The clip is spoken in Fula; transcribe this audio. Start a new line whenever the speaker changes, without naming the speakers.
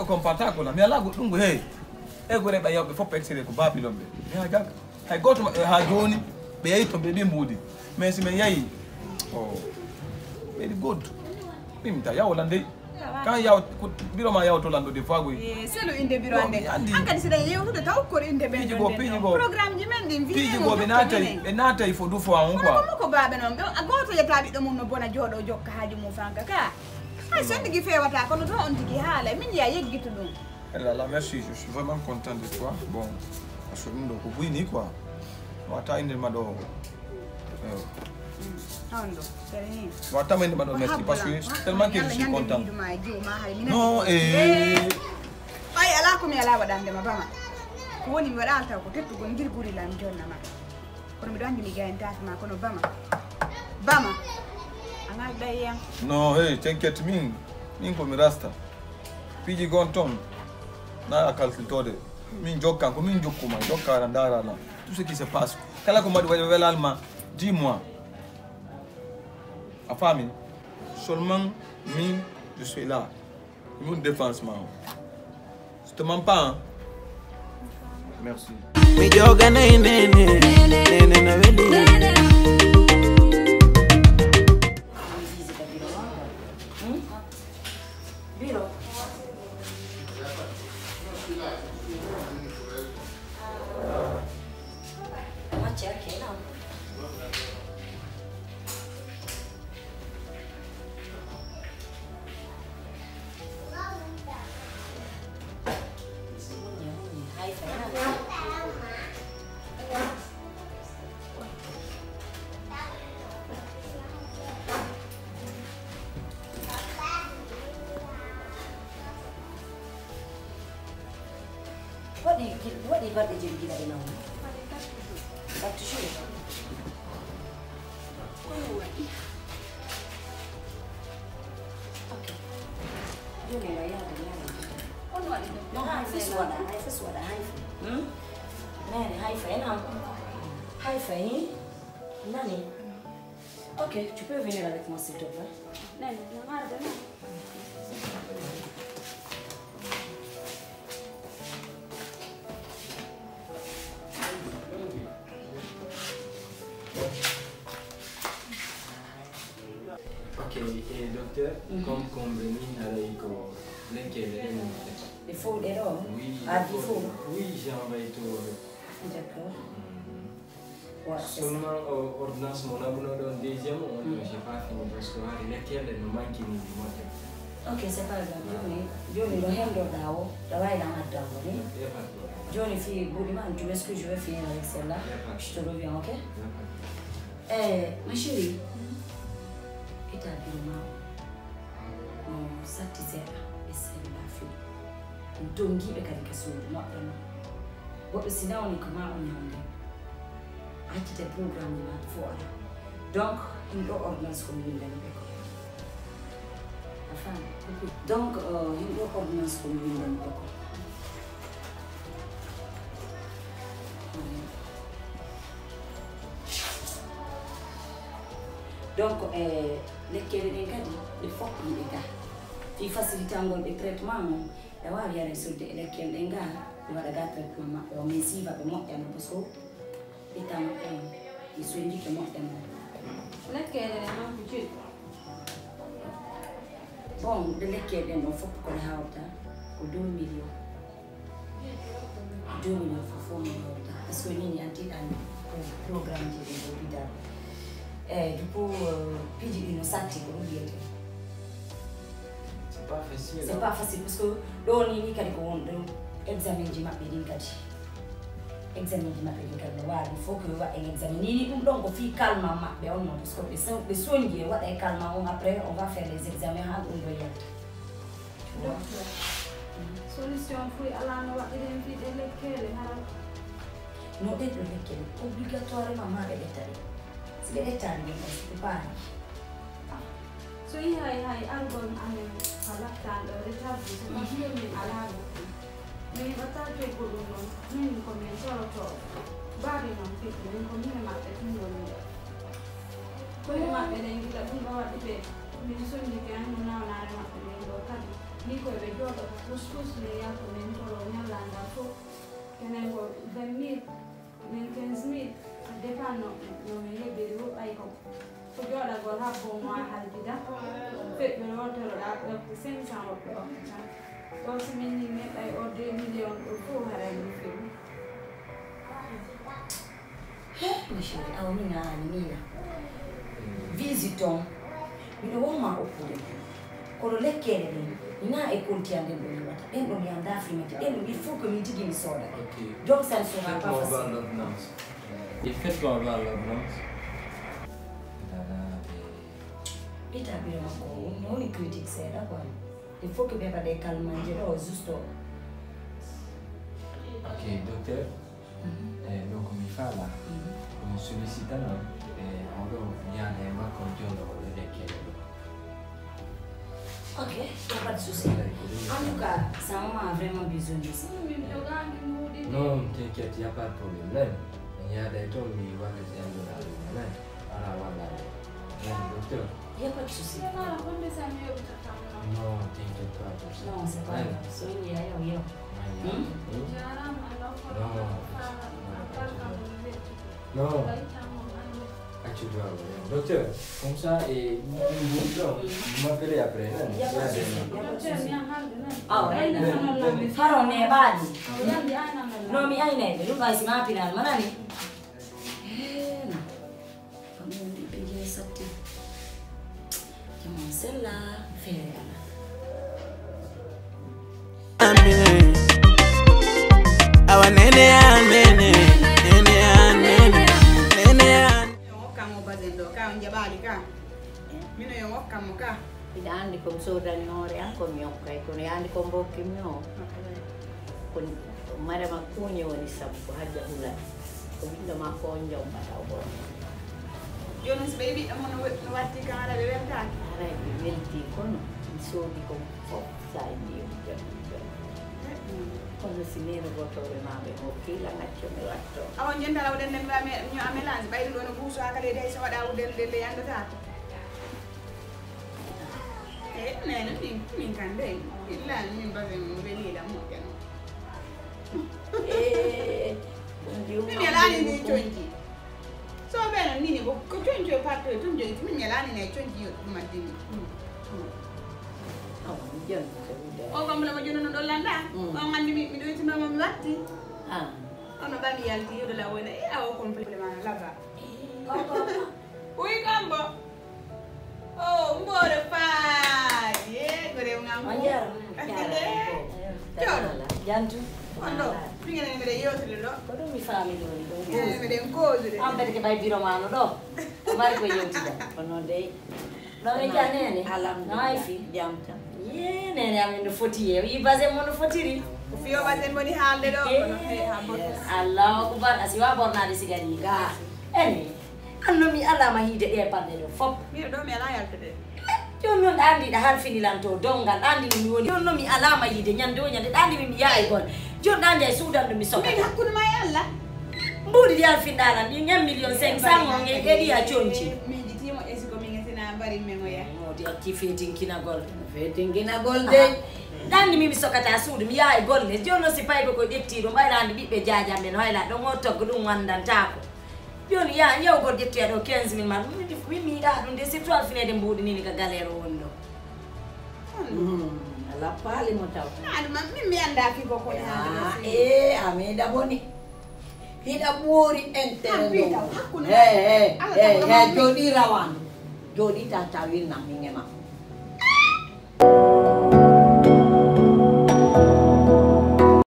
ko comparta ko la mi ala go dungo hey e go reba yaw be fo pexere ko Babylon be mi ha jaga hay goto ha joni be yayi to be bi mbudi mais si men yayi oh very good bimta yaw lande kan yaw biro ma yaw to lando de fago
selo inde biro ande anka sida yew to taw ko inde be programme ji men din
piji go be natay fo du fo an quoi
ko baba non goto yeta bi do mun no bona jodo jokka haaju mu fanka ka ay so ndigi fewata ko no to on tigi haala min ya yeggitu dum
la merci je suis vraiment content de toi bon parce que ndo ko buini quoi wata inde ma do wata ma inde ma do merci parce que tellement que je suis content non
ay ala ko mi ala wadande ma bama ko woni mi wada taw ko tettu go ngir guri lam jonna ma ko mi do andi mi gayen taata ma kono bama anga dayen
non t'inquiète min ko mi rasta piji gon ton na akal tode min jokkan ko min jokkuma jokkara ndara la tout ce qui se passe kala ko madi wadi welalma dis-moi a famille seulement je suis là mon défensement je te mens pas hein? Merci mi joga Néné No Wely
What do you got the gym gila now? Back to shoot. Okay. You know why you have to learn. Oh no, I first water. Nani, high fine. Nani. Ok, tu peux venir avec moi s'il te plaît. Nani,
Ok, et docteur, comme convenu avec lesquels
il faut des robes.
Oui, oui, j'ai envoyé tout.
D'accord.
Seulement ordonnance, mon abonnement dans le deuxième, je n'ai pas fini parce que lesquels nous manquent du mois.
Ok, c'est pas grave. Johnny, le handle d'ao, travaille dans la table. Johnny, fille, tu vois ce que je vais finir avec celle-là? Je te reviens, ok? Ma chérie, établement, on satisfait et c'est la fille. Donc, il y a quelque chose de moi. Bon, sinon, on est comment on est en des programmes de la foi. Donc, une ordonnance commune de l'école. Donc, une ordonnance commune de l'école. Donc, les cas, les forts les gars, qui facilitent le traitement, il y a des résultats, les cas, il y a des traitements, mais si va monter parce que il se dit que monter. Bon, de l'équipe, il faut qu'on ait 2 millions. 2 millions, il faut parce que nous avons un programme de l'hôpital. Du coup, puis nous sommes
c'est pas facile.
C'est pas facile parce que là, on est examen de ma pédiatrie. Examen de ma pédiatrie. Il faut que vous examiniez. Donc, on fait calme parce que les soins, on est calme. Après, on va faire les examens.
Solution pour aller à l'école.
Non, obligatoirement, c'est des détails, c'est pas.
So I algon ane halaktan retabu so mashimi alago me bata ke kuruno min komensoro to bari non fit min komine ma te ngoni ko ma be ne ngila bun bawa dibe min so ni kan na na ma te ndo kadi Nico e vedo couscous ne ya commento lo nyalanda fo kenengo 20,000 15,000 dépend no me yebe ro ay ko ko joda gol habbo mo haldida fe be wotoro da ko 500 o ko simini me ay o 2 million o fo haray no fe
Michel, au minha menina. Visitam. Mino woma okude. Kolo lekere ni. Ina e konti ande boni wata. Endo mi anda afrimete. Endo il faut que mi digi mi soda. Donc ça ne sera pas facile.
Il fait quoi là l'ordonnance?
Ita bila mako. Non ni critique c'est là quoi. Il faut que beba de calme ngero giusto.
Ok, docteur. Donc mi fa là. Come sollecitano oro viene ma con giorno le vecchie.
Ok, il n'y a pas de souci. En tout cas, sa maman a vraiment besoin de ça.
Non, t'inquiète, il n'y a pas de problème. Il y a des temps où il va les aider. Docteur.
Il n'y a pas de souci.
Non, t'inquiète pas pour ça.
Non, c'est pas grave. C'est il y a.
Non. Tu dois docteur, comme ça, et vous m'appelez après.
Ah, farò ne vadi. Non mi hai neve, non vai si ma final, ma nani? Fammi di pedire satti. Chiamo sella, fere.
Awa nene. Mino yo wakamo ka.
Andi kom soda nyore anko nyoka iko ni andi kom boki myo. Kun mara makunyo ni sabu haja hula. Kuminda makonja umbata ubo.
Jonas baby amono wati ka ala bebenta.
Ara ibelti kono. Sodi kom fok sai dio. Quando si nero botore mabe okila ngaccio me watto.
Awon jenda law den ba me ñu amelance bayri do no buuso akale day so wada wudel de yanda ta. Nene min kan dai illa min ba ben beli la mo ken. Min yala ni chonji. So bene nini ko chonji patto chonji min yala ni chonji yo ma dini. Oh, kamu lama jono no landa. Oh, ngandi mi do itu mama watti. Ono ba mi yalti yo la wona e awo complément lava. Oui, kambo. Oh, mbore pa. Ye, gore ngam.
Manjar. Jantu.
Quando? Prima ne vede io te lo.
Kodo mi family do.
Vede un coso.
Ambete che vai biro mano do. Mari ko yo tida. Kono dei. No me janene.
Alam.
Naifi.
Jamta.
Ye nene amendo foti e i base mono fotiri.
Fio baten boni halde do.
Allah akbar asiwa borna de sigari ga. Ene. Anno mi ala ma hide e pande do fop.
Mi do mi ala yalte de.
Jonno andi da har finilanto dongal andi mi woni. Jonno mi ala ma hide nyando nyande andi mi yaay gon. Jonno andi e sudan do mi sokka.
Mi hakkude ma yalla.
Mbudi di al finala ni 1,500,000 ngonge edi a chonchi.
Mi ditimo esiko mi ngetina bari mengo ya.
Modi aktifeting kina gol. Feting kina gol de. Dandi mi sokata sudu mi yaay golle. Jonno si pay ko dettiro baylandi bibbe jaajambe no hayla do ngotto dum wandantako. Joni ya yow go detti do 15,000 man mi da dum de c'est toi finede mbudi ni ka galère wondo.
Ala pali mo taw.
Ma mi anda fi ko ko
Ameda boni. Hida buri entero.
Hakuna.
Jodi rawan. Jodi ta tawil na mingema.